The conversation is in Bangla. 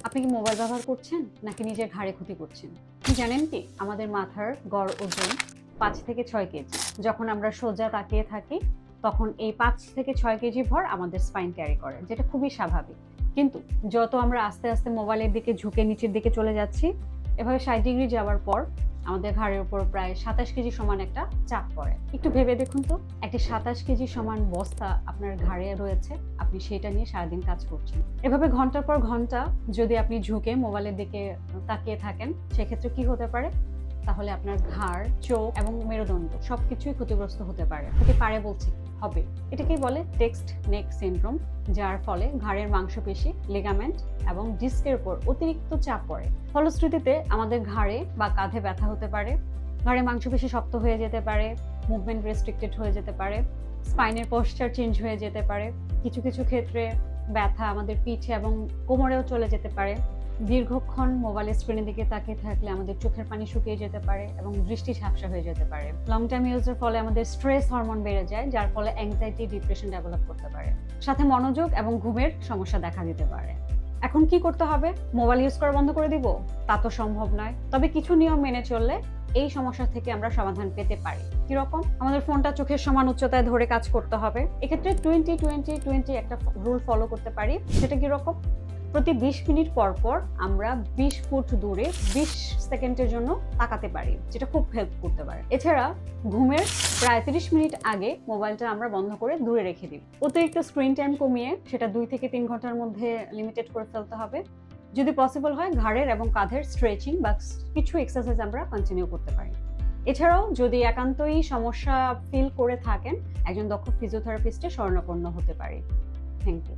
আপনি কি মোবাইল ব্যবহার করছেন নাকি নিজের ঘাড়ে ক্ষতি করছেন? আপনি জানেন কি আমাদের মাথার গড় ওজন ৫ থেকে ৬ কেজি। যখন আমরা সোজা তাকিয়ে থাকি তখন এই ৫ থেকে ৬ কেজি ভর আমাদের স্পাইন ক্যারি করে, যেটা খুবই স্বাভাবিক। কিন্তু যত আমরা আস্তে আস্তে মোবাইলের দিকে ঝুঁকে নিচের দিকে চলে যাচ্ছি, এভাবে ৬০ ডিগ্রি যাওয়ার পর আমাদের ঘাড়ের উপর প্রায় ২৭ কেজি সমান একটা চাপ পড়ে। একটু ভেবে দেখুন তো, একটি ২৭ কেজি সমান বস্তা আপনার ঘাড়ে রয়েছে, আপনি সেটা নিয়ে সারাদিন কাজ করছেন। এভাবে ঘন্টার পর ঘন্টা যদি আপনি ঝুঁকে মোবাইলের দিকে তাকিয়ে থাকেন, সেক্ষেত্রে কি হতে পারে? তাহলে আপনার ঘাড়, চোখ এবং মেরুদণ্ড সবকিছুই ক্ষতিগ্রস্ত হতে পারে। হতে পারে বলছি কি, হবে। এটাকেই বলে টেক্সট নেক সিনড্রোম, যার ফলে ঘাড়ের মাংসপেশি, লিগামেন্ট এবং ডিস্কের উপর অতিরিক্ত চাপ পড়ে। ফলশ্রুতিতে আমাদের ঘাড়ে বা কাঁধে ব্যথা হতে পারে, ঘাড়ের মাংসপেশি শক্ত হয়ে যেতে পারে, মুভমেন্ট রেস্ট্রিক্টেড হয়ে যেতে পারে, স্পাইনের পশ্চার চেঞ্জ হয়ে যেতে পারে। কিছু কিছু ক্ষেত্রে ব্যথা আমাদের পিঠে এবং কোমরেও চলে যেতে পারে। দীর্ঘক্ষণ মোবাইলের স্ক্রিনের দিকে তাকিয়ে থাকলে আমাদের চোখের পানি শুকিয়ে যেতে পারে এবং দৃষ্টি ঝাপসা হয়ে যেতে পারে। লং টাইম ইউজের ফলে আমাদের স্ট্রেস হরমোন বেড়ে যায়, যার ফলে অ্যাংজাইটি, ডিপ্রেশন ডেভেলপ করতে পারে। সাথে মনোযোগ এবং ঘুমের সমস্যা দেখা দিতে পারে। এখন কি করতে হবে? মোবাইল ইউজ করা বন্ধ করে দিব? তা তো সম্ভব নয়। তবে কিছু নিয়ম মেনে চললে এই সমস্যা থেকে আমরা সমাধান পেতে পারি। কিরকম? আমাদের ফোনটা চোখের সমান উচ্চতায় ধরে কাজ করতে হবে। এক্ষেত্রে 20-20-20 একটা রুল ফলো করতে পারি। সেটা কিরকম? প্রতি ২০ মিনিট পর পর আমরা ২০ ফুট দূরে ২০ সেকেন্ডের জন্য তাকাতে পারি, যেটা খুব হেল্প করতে পারে। এছাড়া ঘুমের প্রায় ৩০ মিনিট আগে মোবাইলটা আমরা বন্ধ করে দূরে রেখে দিই। অতিরিক্ত স্ক্রিন টাইম কমিয়ে সেটা ২ থেকে ৩ ঘন্টার মধ্যে লিমিটেড করে ফেলতে হবে। যদি পসিবল হয় ঘাড়ের এবং কাঁধের স্ট্রেচিং বা কিছু এক্সারসাইজ আমরা কন্টিনিউ করতে পারি। এছাড়াও যদি একান্তই সমস্যা ফিল করে থাকেন, একজন দক্ষ ফিজিওথেরাপিস্টের শরণাপন্ন হতে পারে। Thank you.